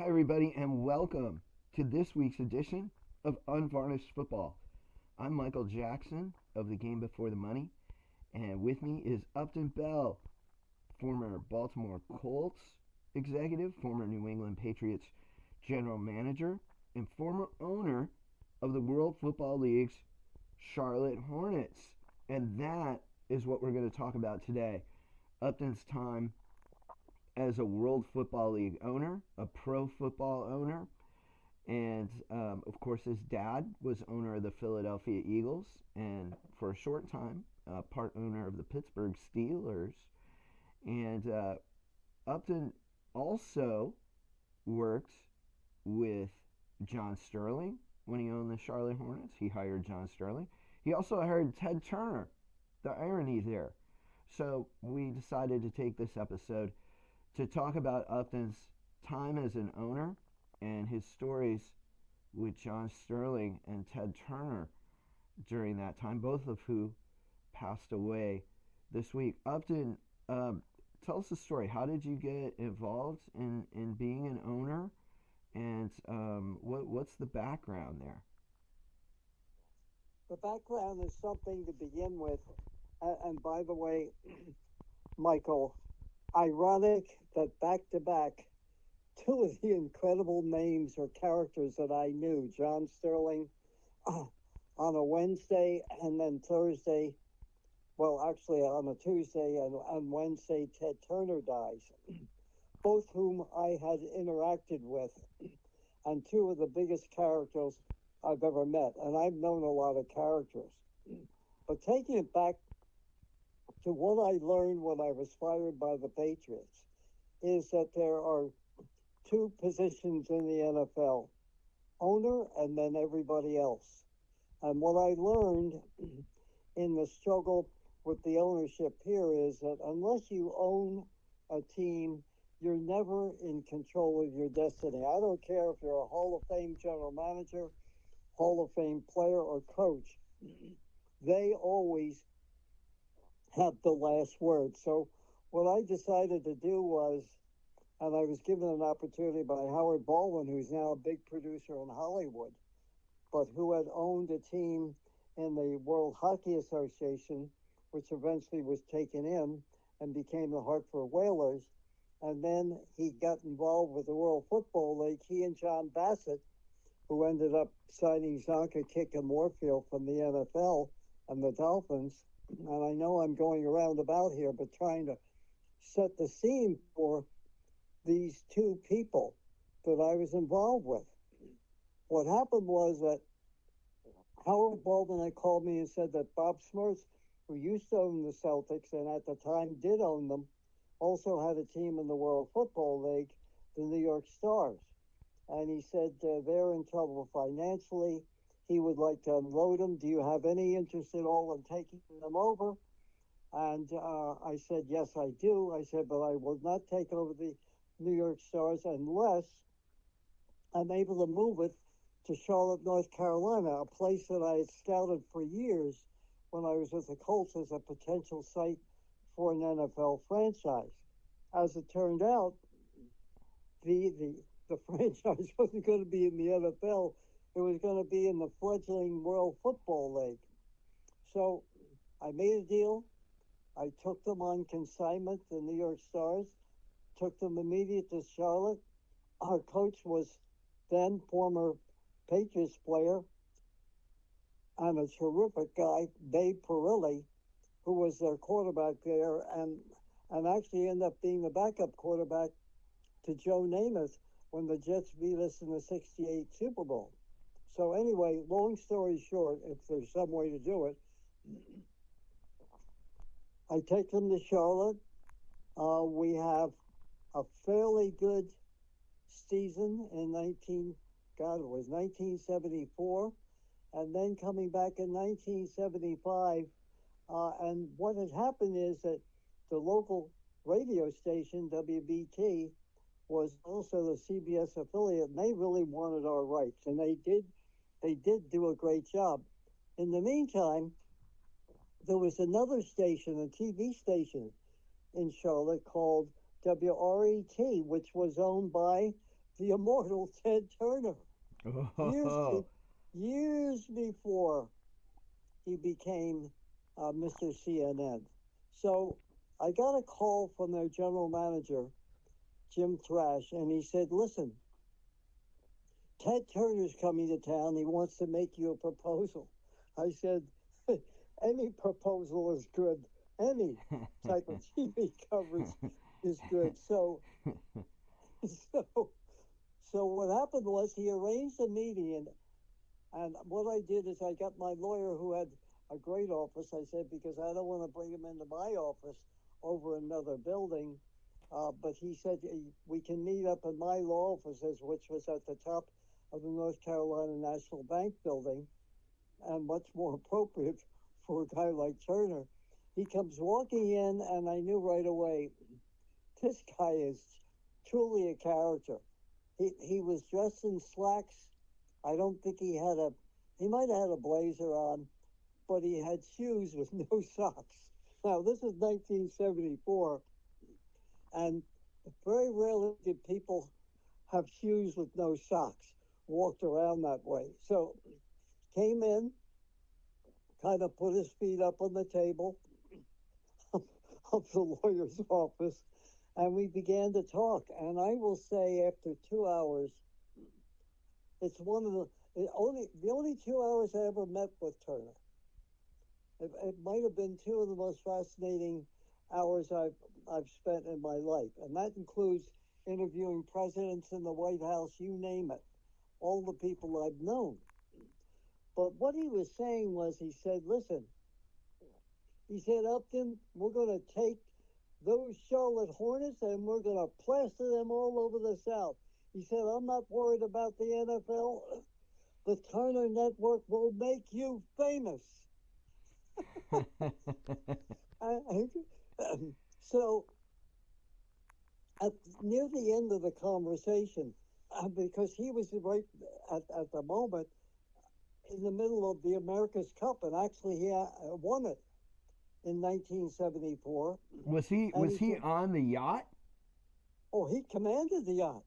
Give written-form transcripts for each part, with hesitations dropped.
Hi, everybody, and welcome to this week's edition of Unvarnished Football. I'm Michael Jackson of the Game Before the Money, and with me is Upton Bell, former Baltimore Colts executive, former New England Patriots general manager, and former owner of the World Football League's Charlotte Hornets. And that is what we're going to talk about today. Upton's time as a World Football League owner, a pro football owner, and of course his dad was owner of the Philadelphia Eagles, and for a short time, part owner of the Pittsburgh Steelers. And Upton also worked with John Sterling when he owned the Charlotte Hornets. He hired John Sterling. He also hired Ted Turner. The irony there. So we decided to take this episode to talk about Upton's time as an owner and his stories with John Sterling and Ted Turner during that time, both of who passed away this week. Upton, tell us the story. How did you get involved in being an owner, and what's the background there? The background is something to begin with. And by the way, Michael, ironic that back to back, two of the incredible names or characters that I knew, John Sterling on a Wednesday, and then Thursday, well, actually on a Tuesday, and on Wednesday, Ted Turner dies, both whom I had interacted with, and two of the biggest characters I've ever met. And I've known a lot of characters. But taking it back to what I learned when I was fired by the Patriots is that there are two positions in the NFL, owner and then everybody else. And what I learned in the struggle with the ownership here is that unless you own a team, you're never in control of your destiny. I don't care if you're a Hall of Fame general manager, Hall of Fame player, or coach. They always have the last word. So what I decided to do was, and I was given an opportunity by Howard Baldwin, who's now a big producer in Hollywood, but who had owned a team in the World Hockey Association, which eventually was taken in and became the Hartford Whalers. And then he got involved with the World Football League. He and John Bassett, who ended up signing Zonka, Kick, and Moorfield from the NFL and the Dolphins. And I know I'm going around about here, but trying to set the scene for these two people that I was involved with. What happened was that Howard Baldwin had called me and said that Bob Smurfs, who used to own the Celtics and at the time did own them, also had a team in the World Football League, the New York Stars. And he said they're in trouble financially. He would like to unload them. Do you have any interest at all in taking them over? And I said, yes, I do. I said, but I will not take over the New York Stars unless I'm able to move it to Charlotte, North Carolina, a place that I had scouted for years when I was with the Colts as a potential site for an NFL franchise. As it turned out, the franchise wasn't going to be in the NFL. It was going to be in the fledgling World Football League. So I made a deal. I took them on consignment, the New York Stars, took them immediately to Charlotte. Our coach was then former Patriots player and a terrific guy, Dave Perilli, who was their quarterback there and actually ended up being the backup quarterback to Joe Namath when the Jets beat us in the '68 Super Bowl. So anyway, long story short, if there's some way to do it, I take them to Charlotte. We have a fairly good season in 1974, and then coming back in 1975. And what had happened is that the local radio station, WBT, was also the CBS affiliate, and they really wanted our rights, and they did do a great job. In the meantime, there was another station, a TV station in Charlotte called WRET, which was owned by the immortal Ted Turner. Years, Oh, years before he became Mr. CNN. So I got a call from their general manager, Jim Thrash, and he said, listen, Ted Turner's coming to town. He wants to make you a proposal. I said, any proposal is good. Any type of TV coverage is good. So, so what happened was he arranged a meeting, and what I did is I got my lawyer who had a great office. I said, because I don't want to bring him into my office over another building. But he said, we can meet up in my law offices, which was at the top of the North Carolina National Bank building, and much more appropriate for a guy like Turner. He comes walking in, and I knew right away, this guy is truly a character. He was dressed in slacks. I don't think he might have had a blazer on, but he had shoes with no socks. Now, this is 1974, and very rarely did people have shoes with no socks, walked around that way. So came in, kind of put his feet up on the table of the lawyer's office, and we began to talk. And I will say, after 2 hours, it's one of the only 2 hours I ever met with Turner. It might have been two of the most fascinating hours I've spent in my life, and that includes interviewing presidents in the White House, you name it, all the people I've known. But what he was saying was, he said, listen, he said, Upton, we're going to take those Charlotte Hornets and we're going to plaster them all over the South. He said, I'm not worried about the NFL. The Turner Network will make you famous. So, near the end of the conversation, because he was right at the moment in the middle of the America's Cup, and actually he won it in 1974. was he on the yacht? Oh, he commanded the yacht.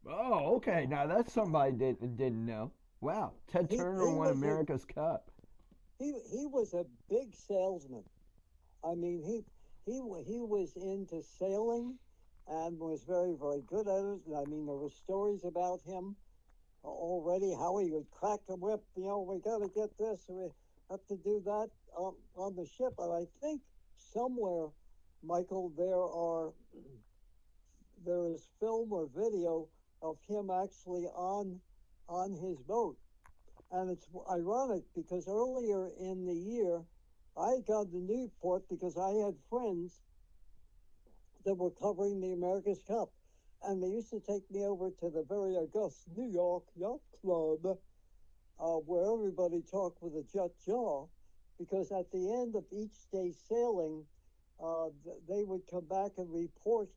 Oh, okay. Now that's something I didn't know. Wow, Ted Turner won America's Cup. He was a big salesman. I mean, he was into sailing and was very, very good at it. I mean, there were stories about him already, how he would crack a whip. You know, we got to get this, we have to do that on the ship. And I think somewhere, Michael, there is film or video of him actually on his boat. And it's ironic because earlier in the year, I had gone to Newport because I had friends that were covering the America's Cup. And they used to take me over to the very august New York Yacht Club, where everybody talked with a jet jaw, because at the end of each day's sailing, they would come back and report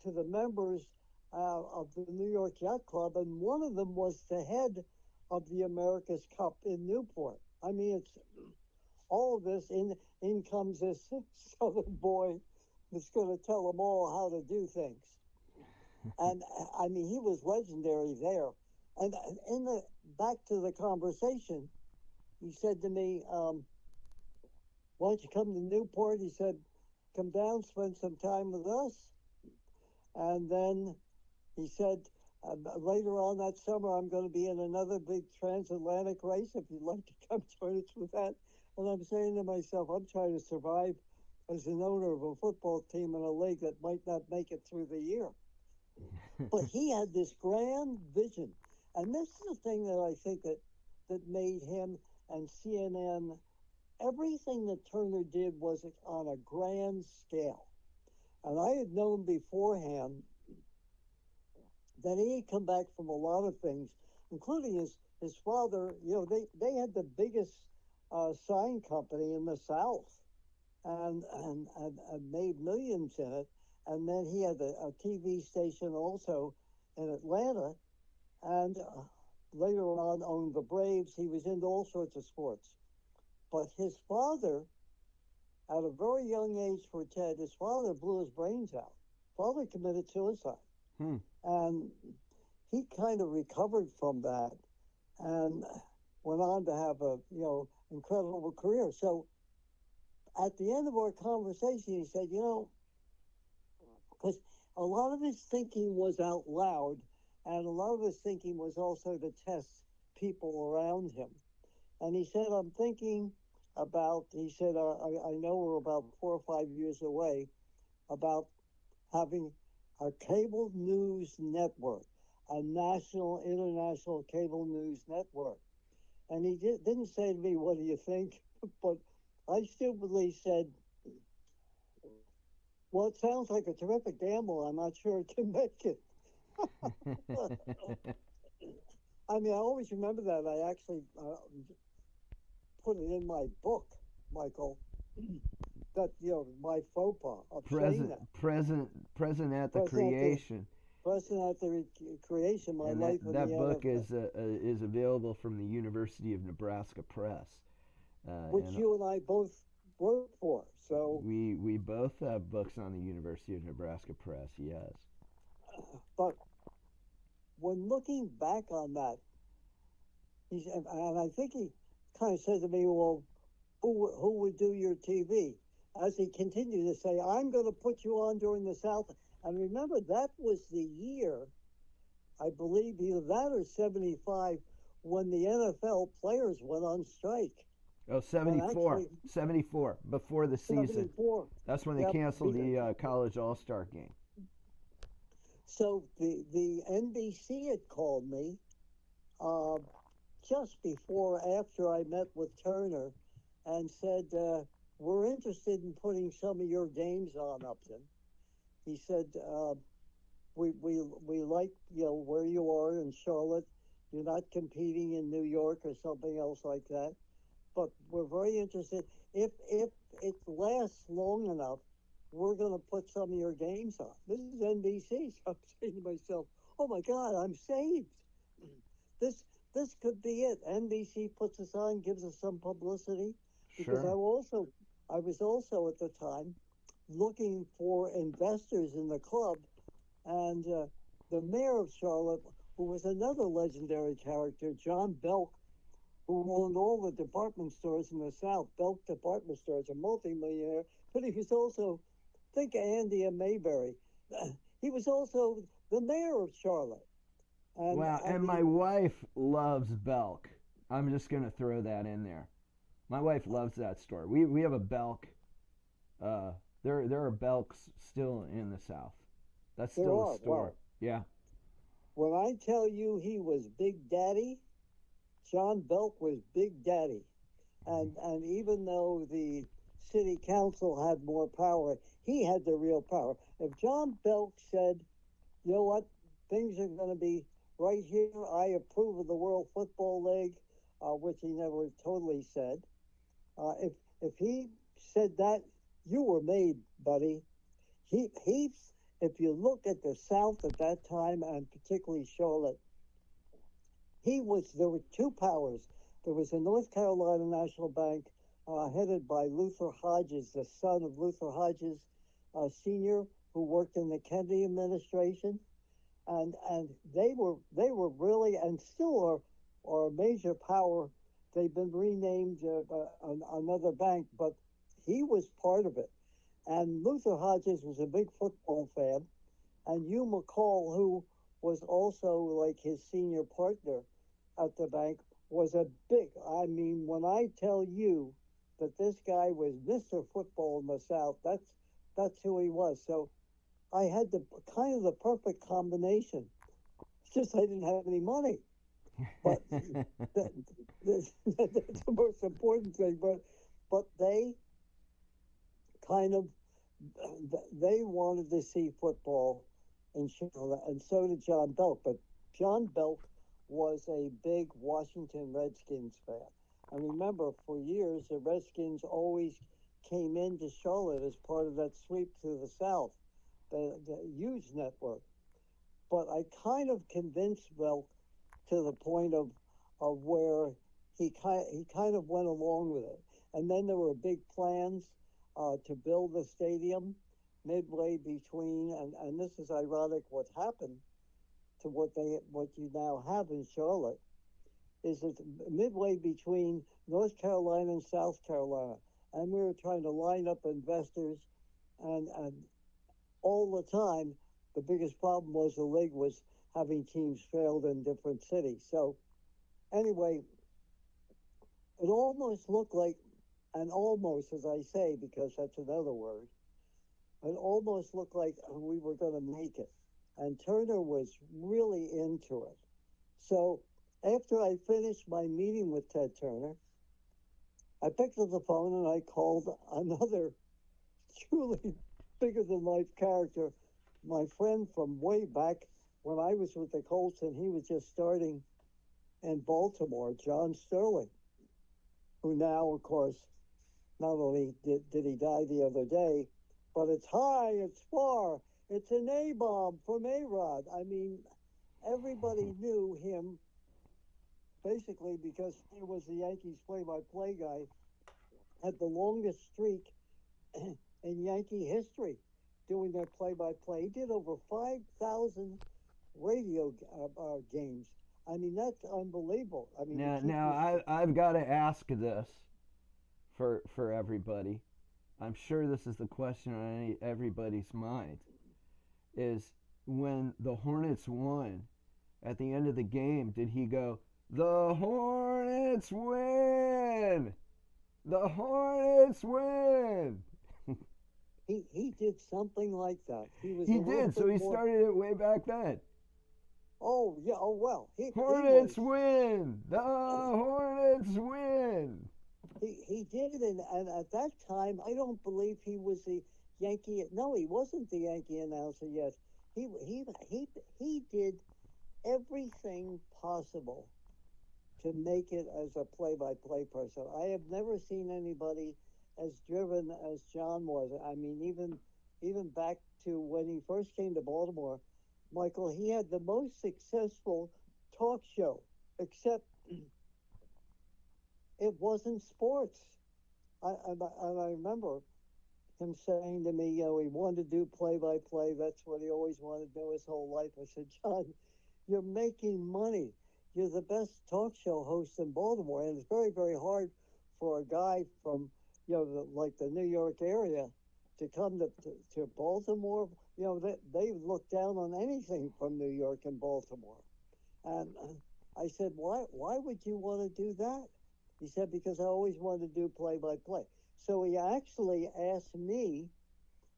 to the members of the New York Yacht Club, and one of them was the head of the America's Cup in Newport. I mean, it's all of this. In comes this Southern boy that's going to tell them all how to do things. And I mean, he was legendary there. And back to the conversation, he said to me, why don't you come to Newport? He said, come down, spend some time with us. And then he said, later on that summer, I'm going to be in another big transatlantic race if you'd like to come join us with that. And I'm saying to myself, I'm trying to survive as an owner of a football team in a league that might not make it through the year. But he had this grand vision. And this is the thing that I think that made him and CNN, everything that Turner did was on a grand scale. And I had known beforehand that he had come back from a lot of things, including his father. You know, they had the biggest sign company in the South and made millions in it. And then he had a TV station also in Atlanta, and later on owned the Braves. He was into all sorts of sports. But his father, at a very young age for Ted, his father blew his brains out. Father committed suicide. And he kind of recovered from that and went on to have a incredible career. So at the end of our conversation, he said, because a lot of his thinking was out loud, and a lot of his thinking was also to test people around him. And he said, I'm thinking about, he said, I know we're about 4 or 5 years away, about having a cable news network, a national, international cable news network. And he didn't say to me, what do you think? But I stupidly said, well, it sounds like a terrific gamble. I'm not sure it can make it. I mean, I always remember that. I actually put it in my book, Michael, that, my faux pas of saying that. Present at the creation. Present at the creation, my and life in that the book NFL. is available from the University of Nebraska Press. Which you and I both wrote for. So we both have books on the University of Nebraska Press, yes. But when looking back on that, and I think he kind of said to me, well, who would do your TV? As he continued to say, I'm going to put you on during the South. And remember, that was the year, I believe, either that or 75, when the NFL players went on strike. Oh, 74. 74, before the season. 74. That's when they canceled the college all-star game. So the NBC had called me just before, after I met with Turner, and said, we're interested in putting some of your games on, Upton. He said, we like, where you are in Charlotte. You're not competing in New York or something else like that. But we're very interested. If it lasts long enough, we're going to put some of your games on. This is NBC. So I'm saying to myself, oh my God, I'm saved. This could be it. NBC puts us on, gives us some publicity. Because sure. I was also at the time looking for investors in the club, and the mayor of Charlotte, who was another legendary character, John Belk, who owned all the department stores in the South, Belk Department Stores, a multimillionaire, but he was also, think of Andy and Mayberry. He was also the mayor of Charlotte. And my wife loves Belk. I'm just going to throw that in there. My wife loves that store. We have a Belk. There are Belks still in the South. That's still a store. Well, yeah. When I tell you he was Big Daddy, John Belk was Big Daddy. And even though the city council had more power, he had the real power. If John Belk said, you know what, things are going to be right here, I approve of the World Football League, which he never totally said. If he said that, you were made, buddy. If you look at the South at that time, and particularly Charlotte, there were two powers. There was the North Carolina National Bank, headed by Luther Hodges, the son of Luther Hodges Sr., who worked in the Kennedy administration, and they were really, and still are a major power. They've been renamed another bank, but he was part of it. And Luther Hodges was a big football fan, and Hugh McCall, who was also like his senior partner at the bank, was a big, I mean, when I tell you that this guy was Mr. Football in the South, that's who he was. So I had the kind of the perfect combination. It's just I didn't have any money. But that's the most important thing. But they kind of, they wanted to see football in Charlotte, and so did John Belk. But John Belk was a big Washington Redskins fan. And remember, for years, the Redskins always came into Charlotte as part of that sweep through the South, the huge network. But I kind of convinced Belk to the point of where he kind of went along with it. And then there were big plans to build the stadium midway between, and this is ironic what happened, to what you now have in Charlotte, is it's midway between North Carolina and South Carolina. And we were trying to line up investors, and all the time, the biggest problem was the league was having teams failed in different cities. So anyway, it almost looked like, and almost, as I say, because that's another word, it almost looked like we were going to make it. And Turner was really into it. So after I finished my meeting with Ted Turner, I picked up the phone and I called another truly bigger than life character, my friend from way back when I was with the Colts and he was just starting in Baltimore, John Sterling, who now, of course, not only did he die the other day, but it's high, it's far, it's an A-bomb from A-Rod. I mean, everybody knew him basically because he was the Yankees play-by-play guy, had the longest streak in Yankee history doing their play-by-play. He did over 5,000 radio games. I mean, that's unbelievable. I mean, now I've got to ask this for everybody. I'm sure this is the question on everybody's mind. Is when the Hornets won, at the end of the game, did he go, "The Hornets win! The Hornets win!" He did something like that. He did, so he started it way back then. Oh, yeah, oh, well. Hornets win! The Hornets win! He did it, and at that time, I don't believe he was the Yankee. No, he wasn't the Yankee announcer yet. He did everything possible to make it as a play-by-play person. I have never seen anybody as driven as John was. I mean, even back to when he first came to Baltimore, Michael, he had the most successful talk show, except it wasn't sports. And I remember him saying to me, he wanted to do play-by-play. That's what he always wanted to do his whole life. I said, John, you're making money. You're the best talk show host in Baltimore. And it's very, very hard for a guy from, like the New York area to come to Baltimore. They look down on anything from New York and Baltimore. And I said, why would you want to do that? He said, because I always wanted to do play-by-play. So he actually asked me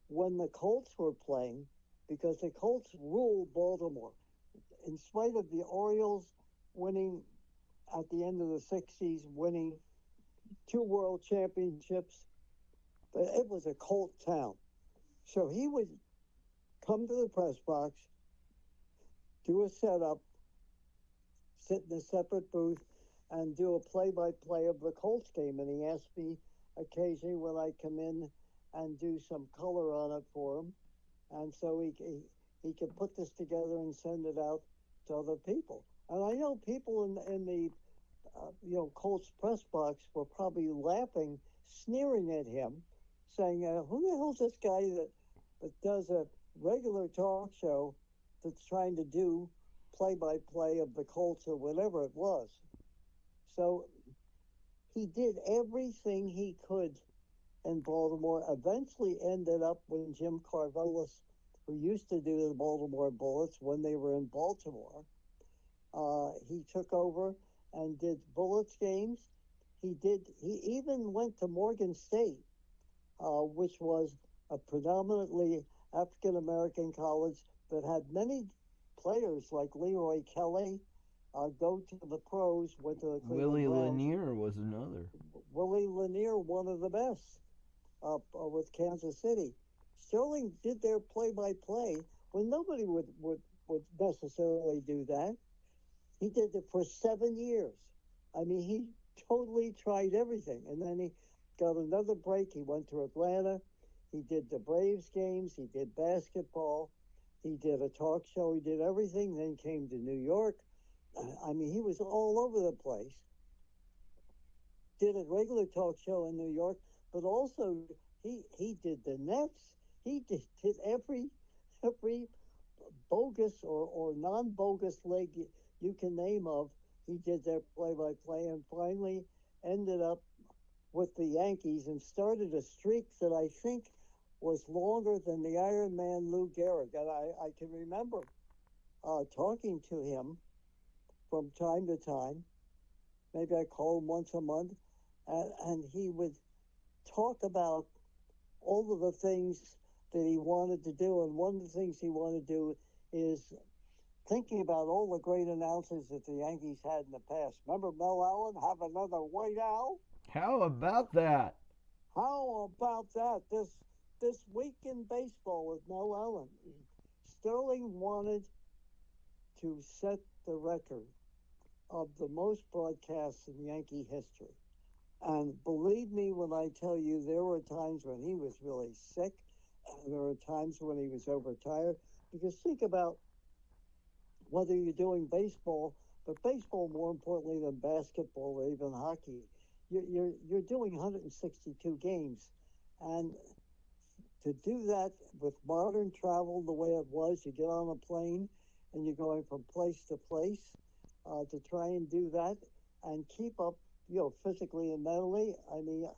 when the Colts were playing, because the Colts ruled Baltimore. In spite of the Orioles winning at the end of the 60s, winning 2 world championships, it was a Colt town. So he would come to the press box, do a setup, sit in a separate booth, and do a play-by-play of the Colts game. And he asked me occasionally when I come in and do some color on it for him. And so he could put this together and send it out to other people. And I know people in the Colts press box were probably laughing, sneering at him, saying, who the hell's this guy that does a regular talk show that's trying to do play-by-play of the Colts or whatever it was? So he did everything he could in Baltimore, eventually ended up when Jim Carvelis, who used to do the Baltimore Bullets when they were in Baltimore, he took over and did Bullets games. He even went to Morgan State, which was a predominantly African-American college that had many players like Leroy Kelly, go to the pros, went to the Cleveland Willie Browns. Lanier was another. Willie Lanier, one of the best, with Kansas City. Sterling did their play-by-play when nobody would necessarily do that. He did it for 7 years. I mean, he totally tried everything. And then he got another break. He went to Atlanta. He did the Braves games. He did basketball. He did a talk show. He did everything. Then came to New York. I mean, he was all over the place. Did a regular talk show in New York, but also he did the Nets. He did every bogus or non-bogus league you can name of. He did their play-by-play and finally ended up with the Yankees and started a streak that I think was longer than the Iron Man Lou Gehrig. And I can remember talking to him from time to time. Maybe I called him once a month, and he would talk about all of the things that he wanted to do. And one of the things he wanted to do is thinking about all the great announcers that the Yankees had in the past. Remember Mel Allen, have another white owl? How about that? How about that? This week in baseball with Mel Allen, Sterling wanted to set the record of the most broadcasts in Yankee history. And believe me when I tell you, there were times when he was really sick. There were times when he was overtired. Because think about whether you're doing baseball, but baseball more importantly than basketball or even hockey, you're doing 162 games. And to do that with modern travel the way it was, you get on a plane and you're going from place to place to try and do that and keep up, physically and mentally. I mean,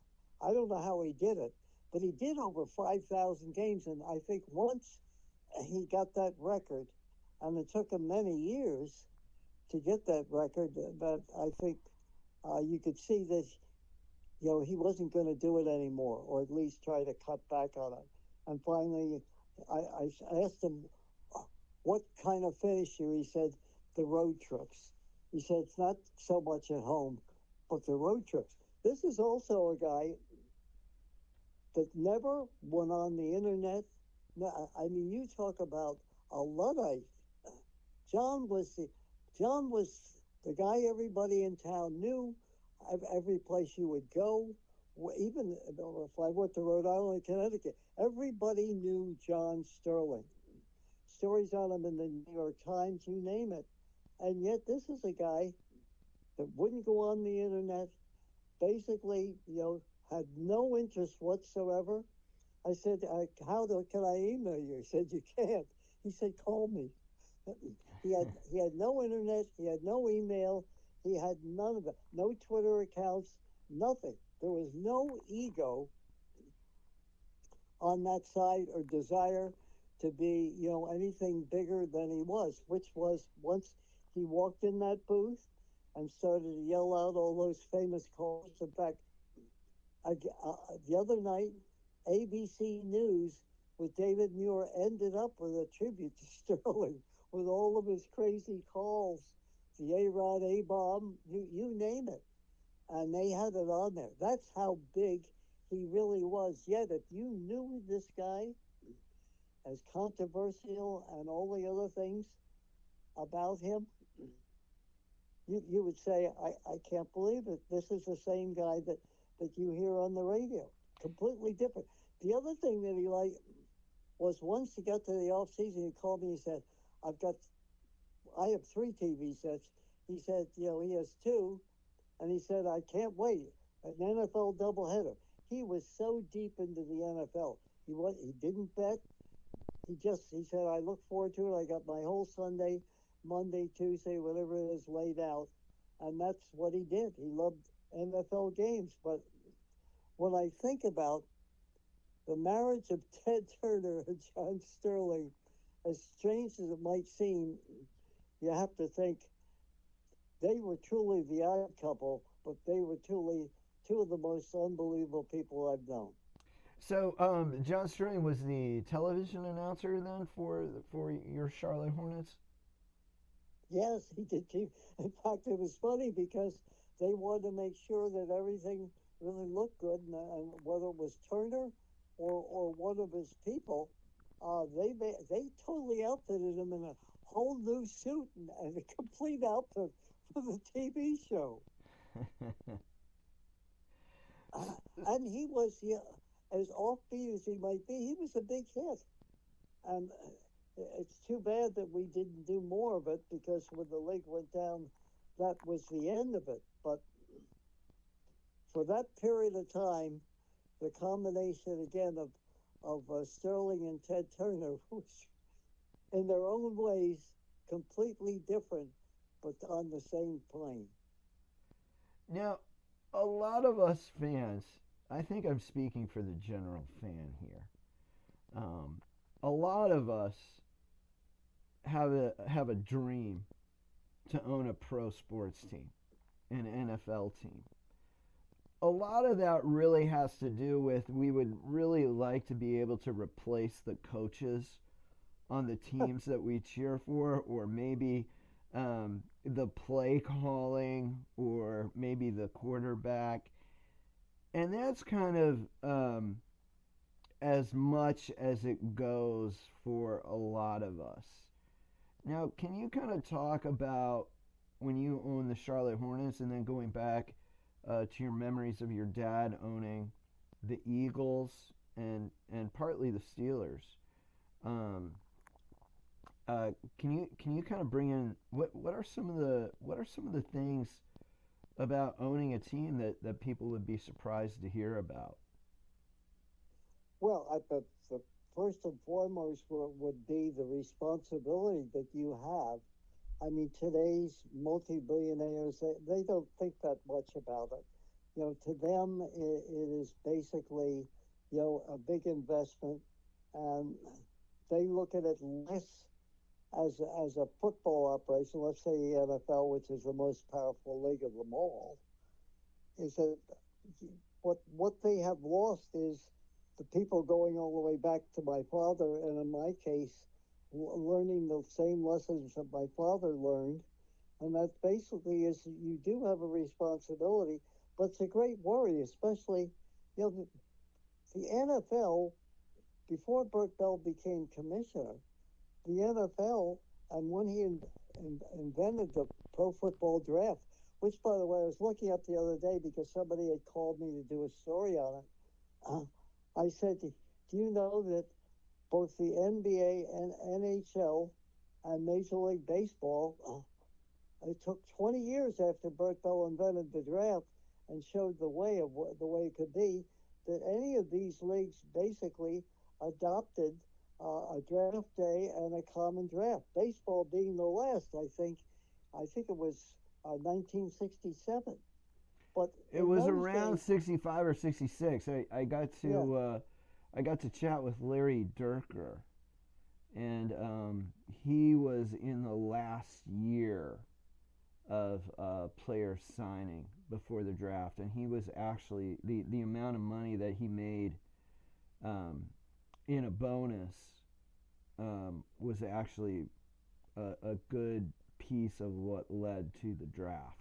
I don't know how he did it, but he did over 5,000 games. And I think once he got that record, and it took him many years to get that record, but I think you could see that, he wasn't going to do it anymore, or at least try to cut back on it. And finally, I asked him, what kind of finisher? He said, the road trips. He said, it's not so much at home, but the road trips. This is also a guy that never went on the internet. I mean, you talk about a Luddite. John was the guy everybody in town knew. Every place you would go, even if I went to Rhode Island, Connecticut, everybody knew John Sterling. Stories on him in the New York Times, you name it. And yet this is a guy that wouldn't go on the internet, basically, had no interest whatsoever. I said, can I email you? He said, you can't. He said, call me. He had no internet. He had no email. He had none of it. No Twitter accounts, nothing. There was no ego on that side or desire to be, anything bigger than he was, which was once he walked in that booth and started to yell out all those famous calls. In fact, the other night, ABC News with David Muir ended up with a tribute to Sterling with all of his crazy calls, the A-Rod, A-Bomb, you name it. And they had it on there. That's how big he really was. Yet, if you knew this guy, as controversial and all the other things about him, you would say, I can't believe it. This is the same guy that you hear on the radio. Completely different. The other thing that he liked was once he got to the off season, he called me and he said, I have 3 TV sets. He said, he has 2. And he said, I can't wait. An NFL doubleheader. He was so deep into the NFL. He didn't bet. He said, I look forward to it. I got my whole Sunday, Monday, Tuesday, whatever it is laid out. And that's what he did. He loved NFL games. But when I think about the marriage of Ted Turner and John Sterling, as strange as it might seem, you have to think they were truly the odd couple, but they were truly 2 of the most unbelievable people I've known. So, John Sterling was the television announcer then for your Charlotte Hornets? Yes, he did. In fact, it was funny because they wanted to make sure that everything really looked good, and whether it was Turner or one of his people, they totally outfitted him in a whole new suit and a complete outfit for the TV show. And he was, as offbeat as he might be, he was a big hit. And it's too bad that we didn't do more of it, because when the league went down, that was the end of it. But for that period of time, the combination again of Sterling and Ted Turner in their own ways, completely different, but on the same plane. Now, a lot of us fans, I think I'm speaking for the general fan here. Um, a lot of us have a dream to own a pro sports team, an NFL team. A lot of that really has to do with we would really like to be able to replace the coaches on the teams that we cheer for, or maybe the play calling, or maybe the quarterback. And that's kind of as much as it goes for a lot of us. Now, can you kind of talk about when you owned the Charlotte Hornets, and then going back to your memories of your dad owning the Eagles and partly the Steelers? Um, can you kind of bring in what are some of the things about owning a team that people would be surprised to hear about? Well, the first and foremost would be the responsibility that you have. I mean, today's multi-billionaires, they don't think that much about it. To them, it is basically, a big investment, and they look at it less as a football operation. Let's say the NFL, which is the most powerful league of them all, is that what they have lost is the people going all the way back to my father, and in my case, learning the same lessons that my father learned. And that basically is you do have a responsibility, but it's a great worry, especially, the NFL, before Bert Bell became commissioner, the NFL, and when he invented the pro football draft, which, by the way, I was looking up the other day because somebody had called me to do a story on it. I said, do you know that both the NBA and NHL and Major League Baseball, it took 20 years after Bert Bell invented the draft and showed the way it could be, that any of these leagues basically adopted a draft day and a common draft. Baseball being the last, I think. I think it was 1967. But It in was those around days, 65 or 66. I got yeah, to chat with Larry Durker, and he was in the last year of player signing before the draft, and he was actually the amount of money that he made um, in a bonus was actually a good piece of what led to the draft.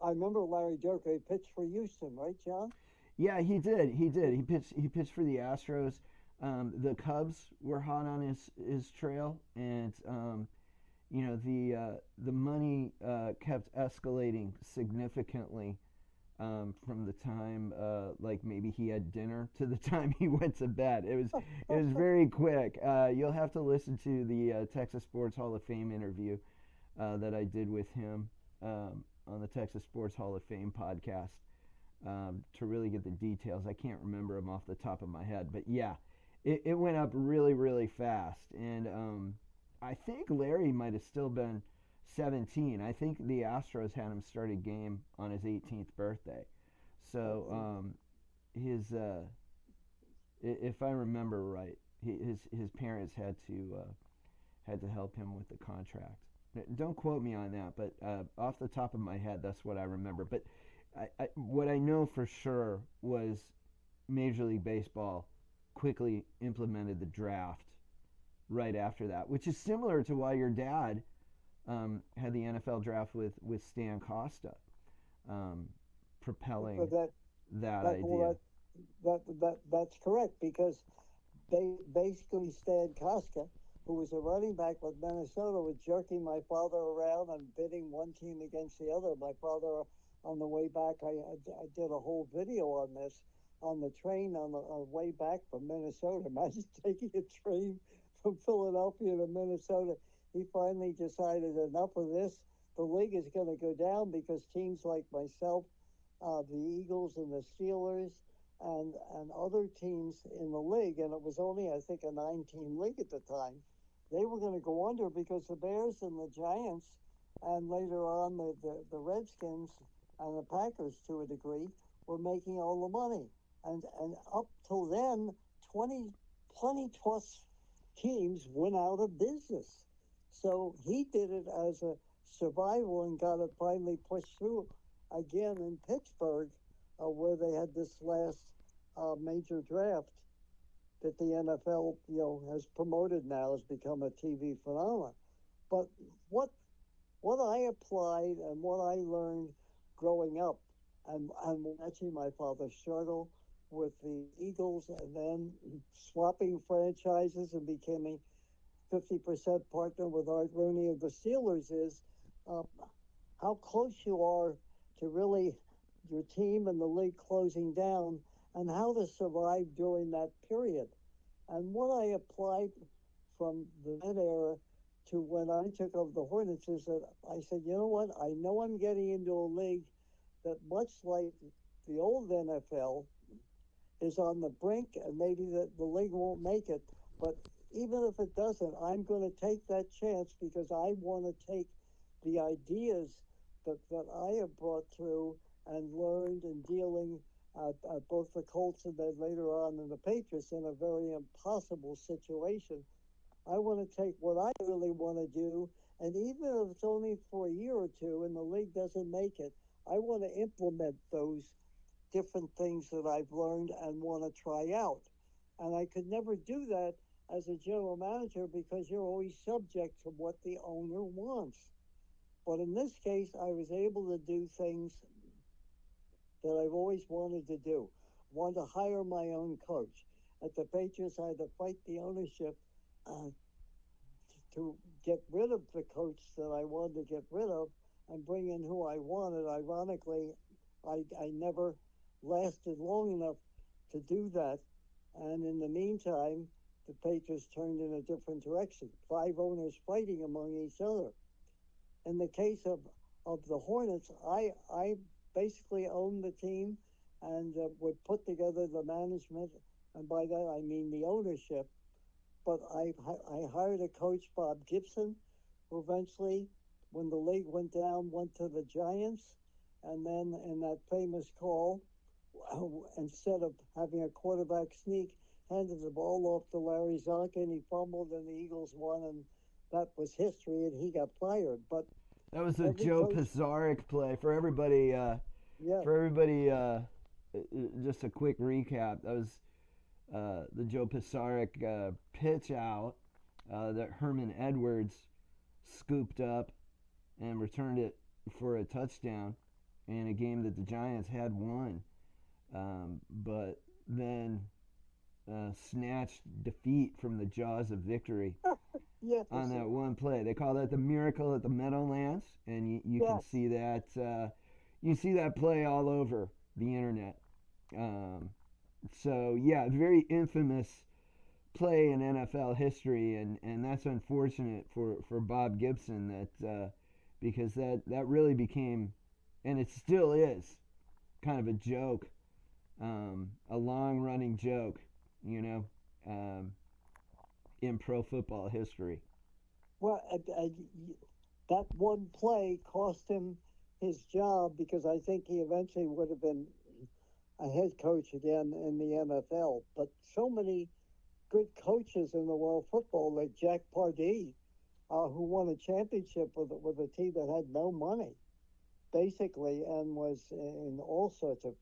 I remember Larry Durker. He pitched for Houston, right, John? Yeah, he did. He did. He pitched for the Astros. The Cubs were hot on his trail, and the money kept escalating significantly from the time like maybe he had dinner to the time he went to bed. It was very quick. You'll have to listen to the Texas Sports Hall of Fame interview that I did with him on the Texas Sports Hall of Fame podcast to really get the details. I can't remember them off the top of my head, but yeah, it went up really, really fast. And I think Larry might have still been 17. I think the Astros had him start a game on his 18th birthday. So if I remember right, his parents had to help him with the contract. Don't quote me on that, but off the top of my head, that's what I remember. But what I know for sure was Major League Baseball quickly implemented the draft right after that, which is similar to why your dad had the NFL draft with Stan Costa, propelling That that that idea. well, that's correct, because they basically Stan Koska, who was a running back with Minnesota, was jerking my father around and bidding one team against the other. My father, on the way back, I did a whole video on this on the train on the way back from Minnesota. Imagine taking a train from Philadelphia to Minnesota. He finally decided enough of this. The league is going to go down because teams like myself, the Eagles and the Steelers, and other teams in the league, and it was only, I think, a 9-team league at the time, they were going to go under because the Bears and the Giants, and later on the Redskins and the Packers to a degree, were making all the money. And up till then, 20 plus teams went out of business. So he did it as a survival and got it finally pushed through again in Pittsburgh, where they had this last major draft that the NFL, has promoted now, has become a TV phenomenon. But what I applied and what I learned growing up and watching my father struggle with the Eagles and then swapping franchises and becoming 50% partner with Art Rooney of the Steelers is how close you are to really your team and the league closing down and how to survive during that period. And what I applied from that era to when I took over the Hornets is that I said, you know what, I know I'm getting into a league that, much like the old NFL, is on the brink, and maybe the league won't make it. But even if it doesn't, I'm going to take that chance because I want to take the ideas that I have brought through and learned in dealing at both the Colts and then later on in the Patriots in a very impossible situation. I want to take what I really want to do, and even if it's only for a year or two and the league doesn't make it, I want to implement those different things that I've learned and want to try out. And I could never do that as a general manager because you're always subject to what the owner wants. But in this case, I was able to do things that I've always wanted to do. Want to hire my own coach. At the Patriots, I had to fight the ownership to get rid of the coach that I wanted to get rid of and bring in who I wanted. Ironically, I never lasted long enough to do that. And in the meantime, the Patriots turned in a different direction. 5 owners fighting among each other. In the case of the Hornets, I basically owned the team and would put together the management, and by that I mean the ownership. But I hired a coach, Bob Gibson, who eventually, when the league went down, went to the Giants, and then in that famous call, instead of having a quarterback sneak, handed the ball off to Larry Zonka, and he fumbled, and the Eagles won, and that was history, and he got fired. But that was the Joe Pizarnik play for everybody. Yeah. For everybody, just a quick recap. That was the Joe Pizarnik pitch out that Herman Edwards scooped up and returned it for a touchdown in a game that the Giants had won, but then snatched defeat from the jaws of victory on that one play. They call that the miracle at the Meadowlands, and you can see that you see that play all over the internet. So yeah, very infamous play in NFL history, and that's unfortunate for Bob Gibson that because that really became, and it still is, kind of a joke, a long running joke, in pro football history. Well, that one play cost him his job because I think he eventually would have been a head coach again in the NFL. But so many good coaches in the world football, like Jack Pardee, who won a championship with a team that had no money, basically, and was in all sorts of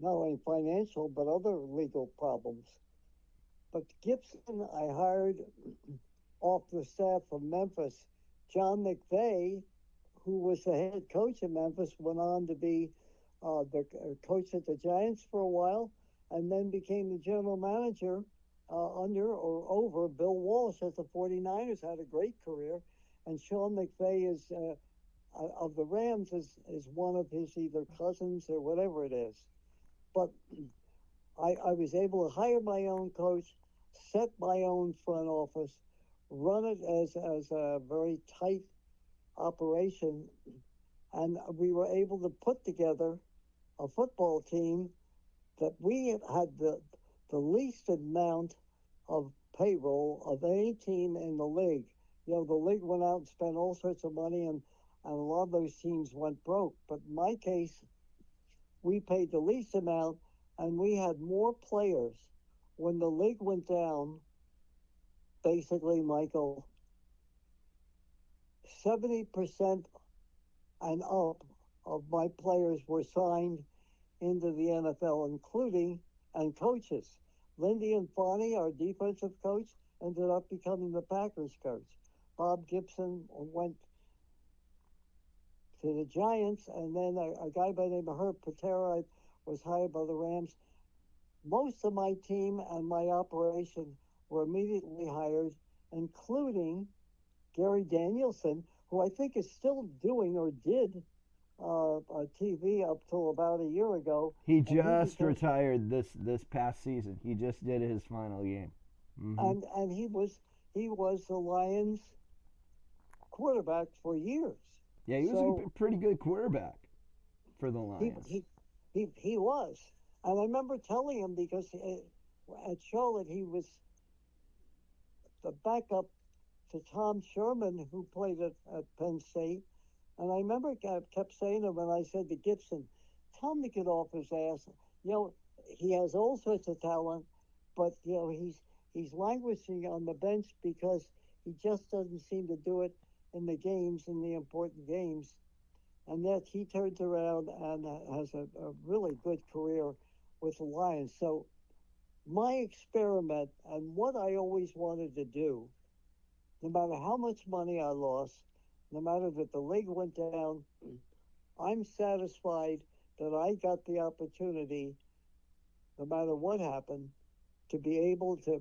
not only financial but other legal problems. But Gibson, I hired off the staff of Memphis. John McVay, who was the head coach of Memphis, went on to be the coach at the Giants for a while, and then became the general manager under or over Bill Walsh at the 49ers, had a great career. And Sean McVay is of the Rams is one of his either cousins or whatever it is. But I was able to hire my own coach, set my own front office, run it as a very tight operation, and we were able to put together a football team that we had the least amount of payroll of any team in the league. You know, the league went out and spent all sorts of money, and a lot of those teams went broke. But in my case, we paid the least amount, and we had more players. When the league went down, basically, Michael, 70% and up of my players were signed into the NFL, including and coaches. Lindy and Fonnie, our defensive coach, ended up becoming the Packers coach. Bob Gibson went to the Giants, and then a guy by the name of Herb Patera was hired by the Rams. Most of my team and my operation were immediately hired, including Gary Danielson, who I think is still doing or did TV up till about a year ago. He just retired this past season. He just did his final game. Mm-hmm. And he was the Lions quarterback for years. Yeah, he was a pretty good quarterback for the Lions. He was. And I remember telling him, because at Charlotte he was the backup to Tom Sherman, who played at Penn State. And I remember I kept saying to him, and I said to Gibson, tell him to get off his ass. You know, he has all sorts of talent, but, you know, he's languishing on the bench because he just doesn't seem to do it in the games, in the important games. And yet he turns around and has a really good career with the Lions. So my experiment, and what I always wanted to do, no matter how much money I lost, no matter that the league went down, I'm satisfied that I got the opportunity, no matter what happened, to be able to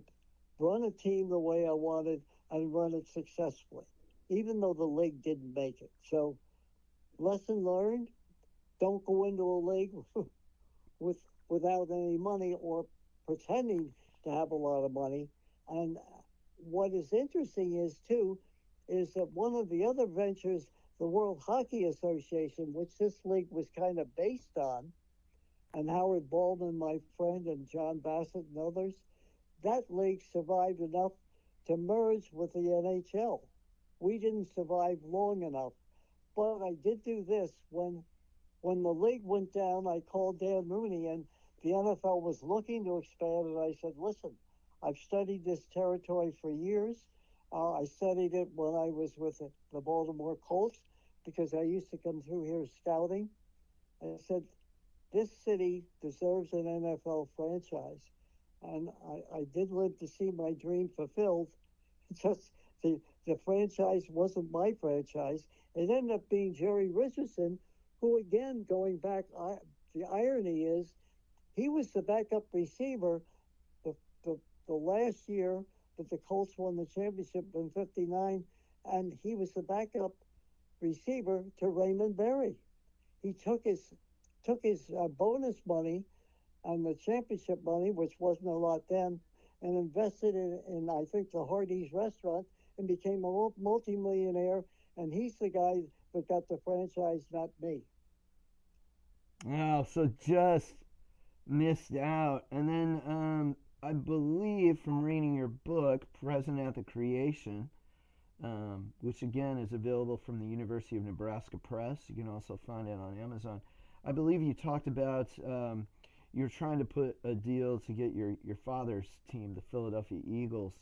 run a team the way I wanted and run it successfully, even though the league didn't make it. So, lesson learned, don't go into a league without any money or pretending to have a lot of money. And what is interesting is that one of the other ventures, the World Hockey Association, which this league was kind of based on, and Howard Baldwin, my friend, and John Bassett and others, that league survived enough to merge with the NHL. We didn't survive long enough. But I did do this. When the league went down, I called Dan Rooney, and the NFL was looking to expand, and I said, listen, I've studied this territory for years. I studied it when I was with the Baltimore Colts, because I used to come through here scouting. I said, this city deserves an NFL franchise. And I did live to see my dream fulfilled. Just the franchise wasn't my franchise. It ended up being Jerry Richardson, who, again, going back, the irony is he was the backup receiver the last year that the Colts won the championship in '59, and he was the backup receiver to Raymond Berry. He took his bonus money and the championship money, which wasn't a lot then, and invested in I think the Hardee's restaurant, and became a multimillionaire. And he's the guy that got the franchise, not me. Oh, so just missed out. And then I believe from reading your book, Present at the Creation, which again is available from the University of Nebraska Press. You can also find it on Amazon. I believe you talked about you're trying to put a deal to get your father's team, the Philadelphia Eagles,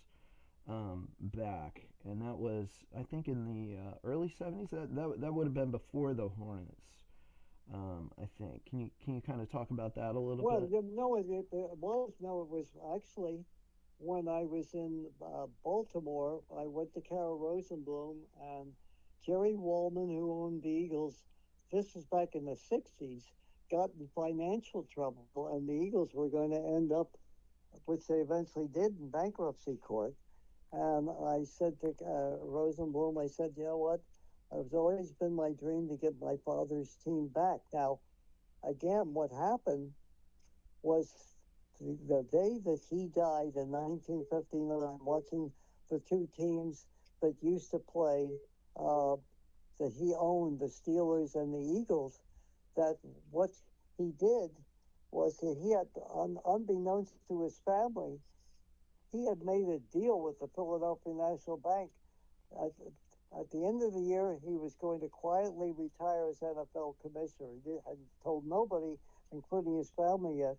back, and that was, I think, in the early '70s. That would have been before the Hornets. I think. Can you kind of talk about that a little bit? Well, it was actually when I was in Baltimore. I went to Carol Rosenblum and Jerry Wallman, who owned the Eagles. This was back in the '60s. Got in financial trouble, and the Eagles were going to end up, which they eventually did, in bankruptcy court. And I said to Rosenblum, I said, you know what? It's always been my dream to get my father's team back. Now, again, what happened was the day that he died in 1959, watching the two teams that used to play, that he owned, the Steelers and the Eagles, that what he did was that he had, unbeknownst to his family, he had made a deal with the Philadelphia National Bank. At, at the end of the year, he was going to quietly retire as NFL commissioner. Had told nobody, including his family, yet.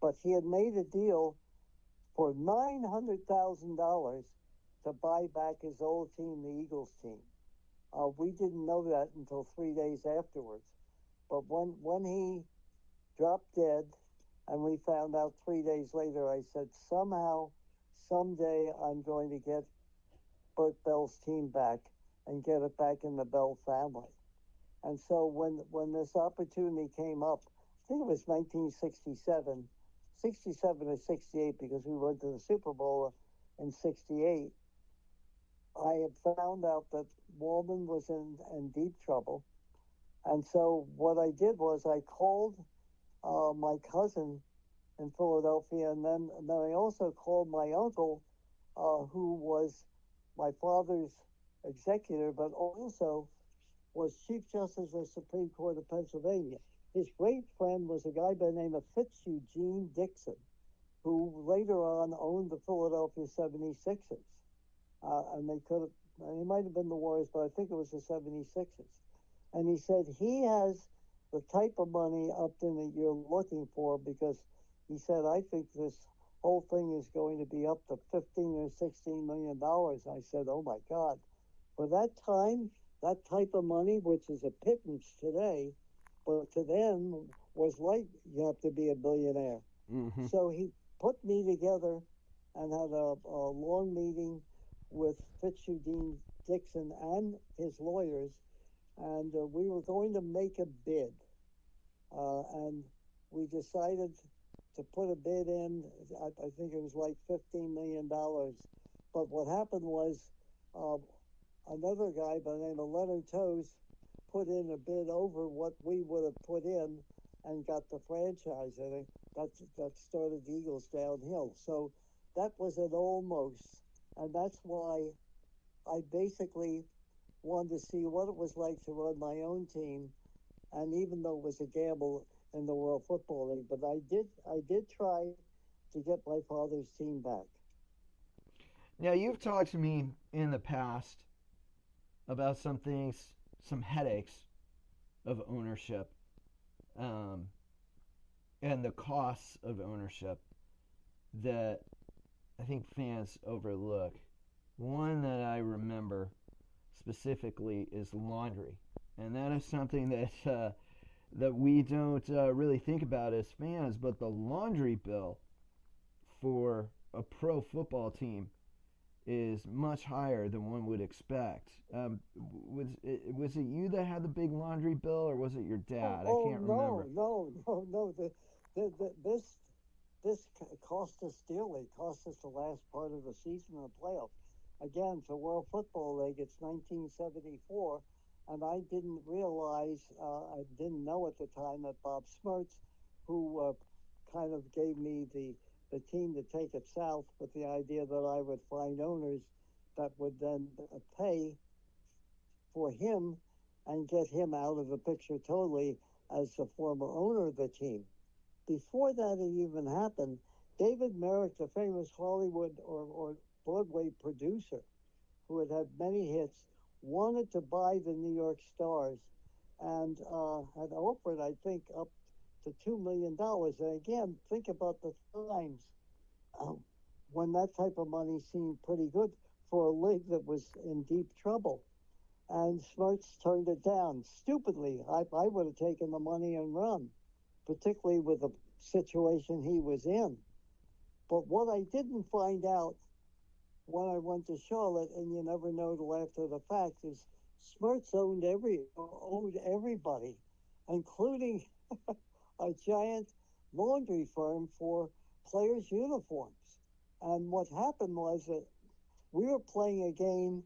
But he had made a deal for $900,000 to buy back his old team, the Eagles team. We didn't know that until 3 days afterwards. But when he dropped dead, and we found out 3 days later, I said, somehow, someday, I'm going to get Bert Bell's team back and get it back in the Bell family. And so when this opportunity came up, I think it was 1967, 67 or 68, because we went to the Super Bowl in 68, I had found out that Walden was in deep trouble. And so what I did was I called my cousin in Philadelphia, and then I also called my uncle, who was my father's executor, but also was Chief Justice of the Supreme Court of Pennsylvania. His great friend was a guy by the name of Eugene Dixon, who later on owned the Philadelphia 76ers. And he might have been the Warriors, but I think it was the 76ers. And he said, he has the type of money, Upton, that you're looking for, because he said, I think this whole thing is going to be up to $15 or $16 million. I said, oh my God. For that time, that type of money, which is a pittance today, but to them was like you have to be a billionaire. Mm-hmm. So he put me together and had a long meeting with Eugene Dixon and his lawyers, and we were going to make a bid. And we decided to put a bid in. I think it was like $15 million. But what happened was another guy by the name of Leonard Toes put in a bid over what we would have put in and got the franchise. And that started the Eagles downhill. So that was an almost. And that's why I basically wanted to see what it was like to run my own team. And even though it was a gamble in the World Football League, but I did try to get my father's team back. Now, you've talked to me in the past about some things, some headaches of ownership, and the costs of ownership that I think fans overlook. One that I remember specifically is laundry, and that is something that we don't really think about as fans. But the laundry bill for a pro football team is much higher than one would expect. Was it you that had the big laundry bill, or was it your dad? I can't remember. No. This cost us dearly. Cost us the last part of the season of the playoffs. Again, for World Football League, it's 1974, and I didn't realize, I didn't know at the time that Bob Smertz, who kind of gave me the team to take it south with the idea that I would find owners that would then pay for him and get him out of the picture totally as the former owner of the team. Before that had even happened, David Merrick, the famous Hollywood or Broadway producer, who had many hits, wanted to buy the New York Stars and had offered, I think, up to $2 million. And again, think about the times when that type of money seemed pretty good for a league that was in deep trouble. And Smertz turned it down. Stupidly, I would have taken the money and run, particularly with the situation he was in. But what I didn't find out when I went to Charlotte, and you never know till after the fact, is Smertz owed everybody, including a giant laundry firm for players' uniforms. And what happened was that we were playing a game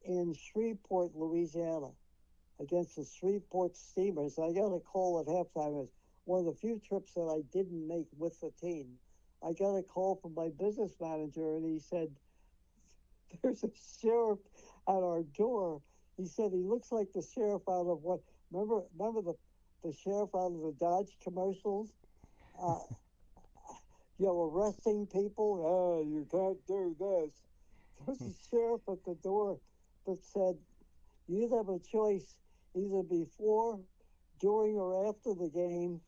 in Shreveport, Louisiana, against the Shreveport Steamers. I got a call at halftime. It was one of the few trips that I didn't make with the team. I got a call from my business manager, and he said, there's a sheriff at our door. He said he looks like the sheriff out of what? Remember the sheriff out of the Dodge commercials? uh, arresting people. Oh, you can't do this. There's a sheriff at the door that said, you have a choice either before, during, or after the game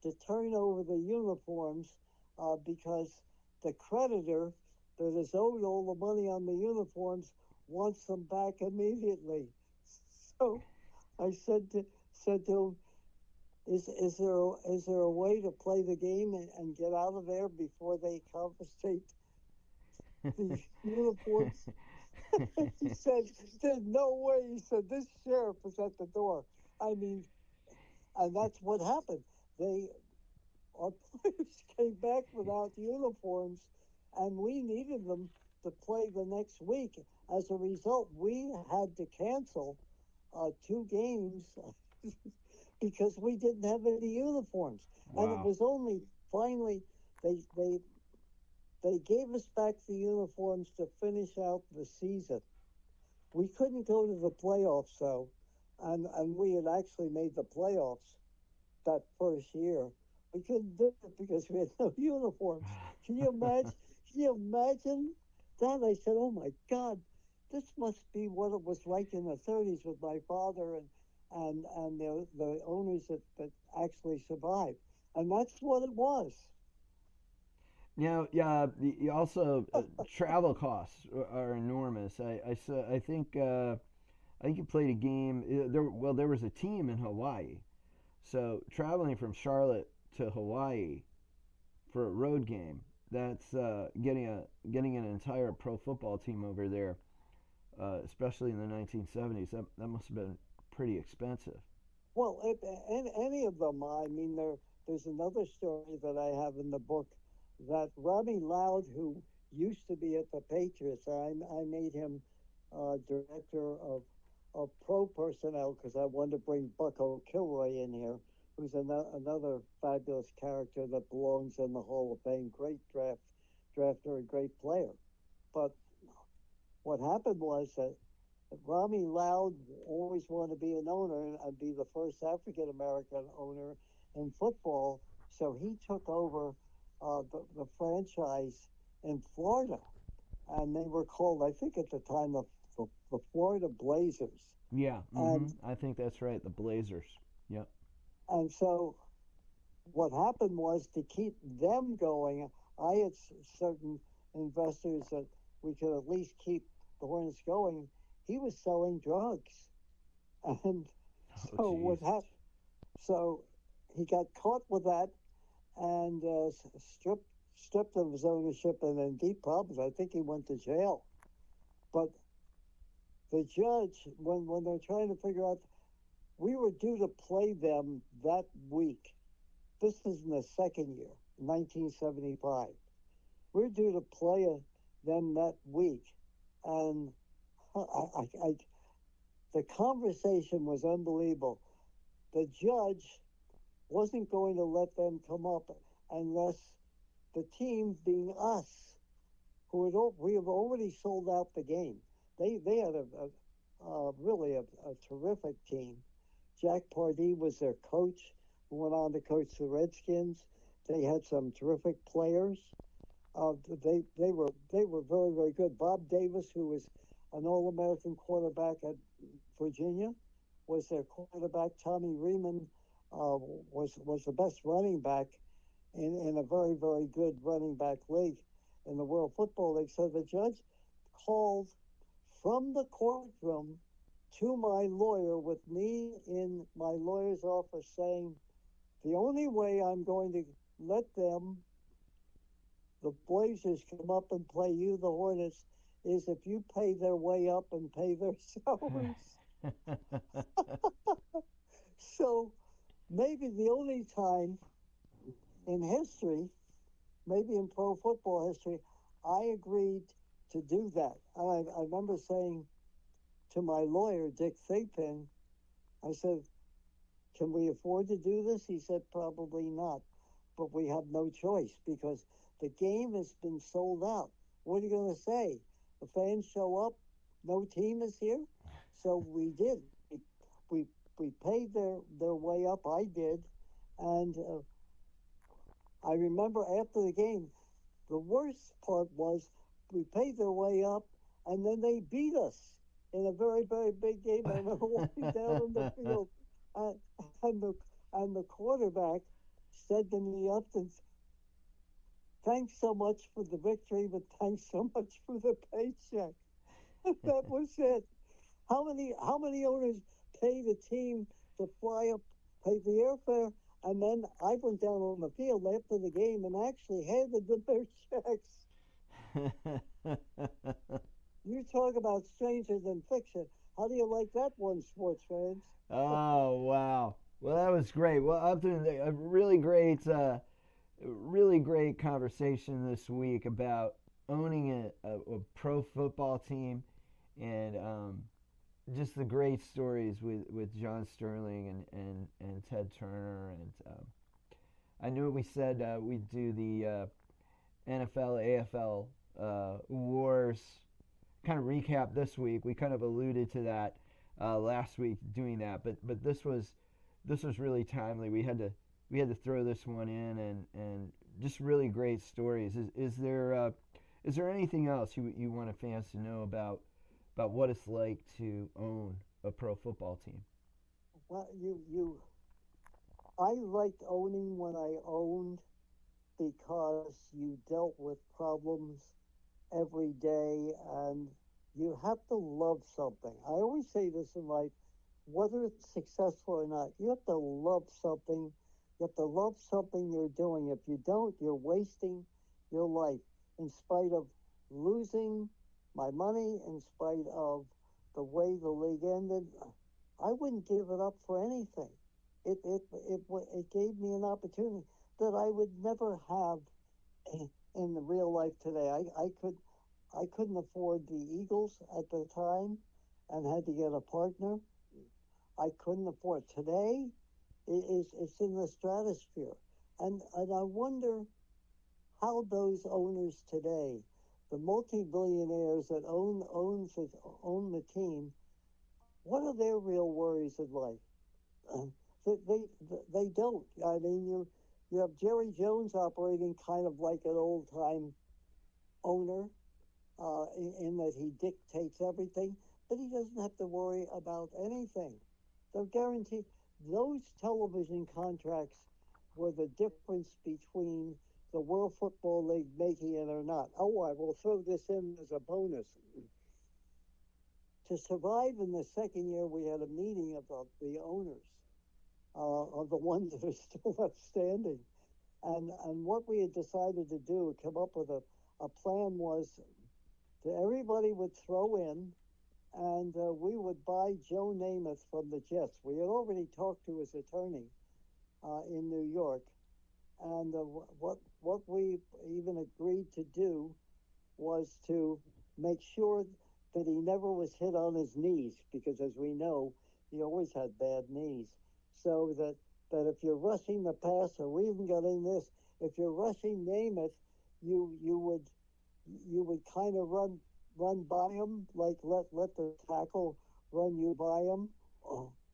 to turn over the uniforms because the creditor that is owed all the money on the uniforms wants them back immediately. So I said to him, is there a way to play the game and get out of there before they confiscate the uniforms? He said, there's no way. He said, this sheriff is at the door. I mean, and that's what happened. Our players came back without uniforms, and we needed them to play the next week. As a result, we had to cancel 2 games because we didn't have any uniforms. And it Wow. was only finally they they they gave us back the uniforms to finish out the season. We couldn't go to the playoffs though, and we had actually made the playoffs that first year. We couldn't do it because we had no uniforms. Can you imagine? Can you imagine that? I said, "Oh my God, this must be what it was like in the '30s with my father and the owners that actually survived." And that's what it was. Now, yeah, also travel costs are enormous. I think you played a game. There was a team in Hawaii, so traveling from Charlotte to Hawaii for a road game, that's getting an entire pro football team over there, especially in the 1970s. That must have been pretty expensive. Well, any of them. I mean, there's another story that I have in the book that Robbie Loud, who used to be at the Patriots, I made him director of pro personnel because I wanted to bring Bucko Kilroy in here, who's another fabulous character that belongs in the Hall of Fame. Great drafter, and great player. But what happened was that Rami Loud always wanted to be an owner and be the first African American owner in football. So he took over the franchise in Florida. And they were called, I think at the time, the Florida Blazers. Yeah, And, I think that's right. The Blazers. Yep. and so what happened was to keep them going, I had certain investors that we could at least keep the Hornets going. He was selling drugs. And Oh, so jeez. what happened? So he got caught with that and stripped of his ownership and in deep problems. I think he went to jail. But the judge, when they're trying to figure out, we were due to play them that week. This is in the second year, 1975. We're due to play them that week, and the conversation was unbelievable. The judge wasn't going to let them come up unless the team, being us, we have already sold out the game. They had really a terrific team. Jack Pardee was their coach, who went on to coach the Redskins. They had some terrific players. They were very, very good. Bob Davis, who was an All-American quarterback at Virginia, was their quarterback. Tommy Riemann was the best running back in a very, very good running back league in the World Football League. So the judge called from the courtroom to my lawyer with me in my lawyer's office saying, the only way I'm going to let them, the Blazers, come up and play you, the Hornets, is if you pay their way up and pay their salaries. So maybe the only time in history, maybe in pro football history, I agreed to do that. I remember saying to my lawyer, Dick Thigpen, I said, can we afford to do this? He said, probably not. But we have no choice because the game has been sold out. What are you going to say? The fans show up, no team is here? So we did. We paid their way up. I did. And I remember after the game, the worst part was we paid their way up, and then they beat us in a very, very big game. I remember walking down on the field, and, and the and the quarterback said to me, Upton, thanks so much for the victory, but thanks so much for the paycheck. That was it. How many owners pay the team to fly up, pay the airfare, and then I went down on the field after the game and actually handed them their checks. You talk about stranger than fiction. How do you like that one, sports fans? Oh wow! Well, that was great. Well, Upton, a really great conversation this week about owning a pro football team, and just the great stories with John Sterling and Ted Turner. And I knew we said we'd do the NFL AFL wars kind of recap this week. We kind of alluded to that last week doing that, but this was really timely. We had to throw this one in, and just really great stories. Is there anything else you want fans to know about what it's like to own a pro football team? Well, I liked owning when I owned because you dealt with problems every day and you have to love something. I always say this in life, whether it's successful or not, you have to love something. You have to love something you're doing. If you don't, you're wasting your life. In spite of losing my money, in spite of the way the league ended, I wouldn't give it up for anything. It gave me an opportunity that I would never have in the real life today. I couldn't afford the Eagles at the time and had to get a partner. I couldn't afford today. It's in the stratosphere, and I wonder how those owners today, the multi-billionaires that own the team, what are their real worries in life? Uh, they don't. I mean, you have Jerry Jones operating kind of like an old time owner, in that he dictates everything, but he doesn't have to worry about anything. They're guaranteed. Those television contracts were the difference between the World Football League making it or not. Oh, I will throw this in as a bonus. To survive in the second year, we had a meeting of the owners, of the ones that are still left standing. And what we had decided to do, come up with a plan was that everybody would throw in, and we would buy Joe Namath from the Jets. We had already talked to his attorney in New York, and what we even agreed to do was to make sure that he never was hit on his knees, because as we know, he always had bad knees. So that if you're rushing the passer, we even got in this. If you're rushing Namath, you would kind of run by him, like let the tackle run you by him,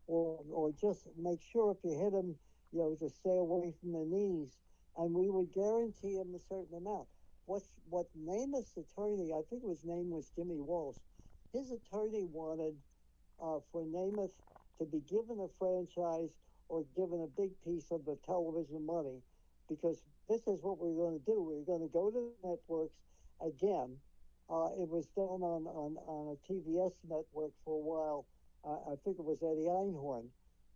or just make sure if you hit him, to stay away from the knees, and we would guarantee him a certain amount. What Namath's attorney, I think his name was Jimmy Walsh, his attorney wanted for Namath to be given a franchise or given a big piece of the television money, because this is what we're going to do. We're going to go to the networks again. It was done on a TBS network for a while. I think it was Eddie Einhorn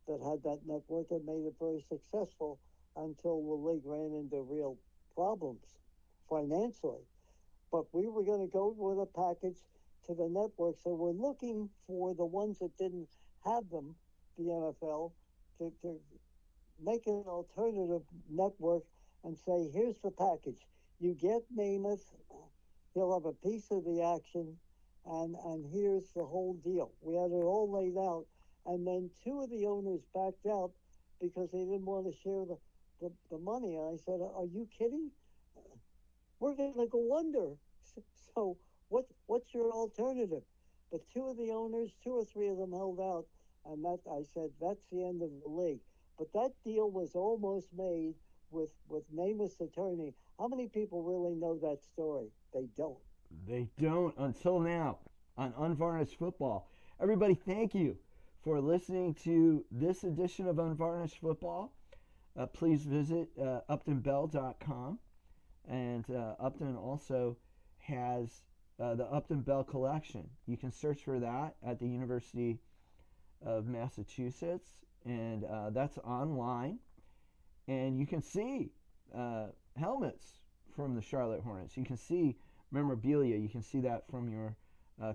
that had that network and made it very successful until the league ran into real problems financially. But we were going to go with a package to the network. So we're looking for the ones that didn't have them, the NFL, to make an alternative network and say, here's the package. You get Namath, he'll have a piece of the action, and here's the whole deal. We had it all laid out, and then two of the owners backed out because they didn't want to share the money. And I said, are you kidding? We're going to go under. So what's your alternative? But two of the owners, two or three of them held out, and that I said, that's the end of the league. But that deal was almost made with Namus Attorney. How many people really know that story? They don't. They don't until now on Unvarnished Football. Everybody, thank you for listening to this edition of Unvarnished Football. Please visit uptonbell.com. And Upton also has the Upton Bell collection. You can search for that at the University of Massachusetts, and that's online. And you can see helmets from the Charlotte Hornets. You can see memorabilia. You can see that from your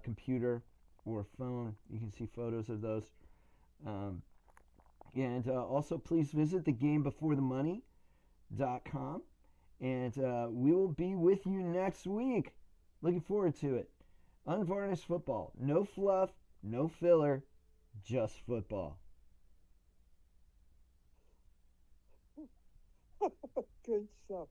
computer or phone. You can see photos of those. And also, please visit thegamebeforethemoney.com. And we will be with you next week. Looking forward to it. Unvarnished Football. No fluff, no filler, just football. Good stuff.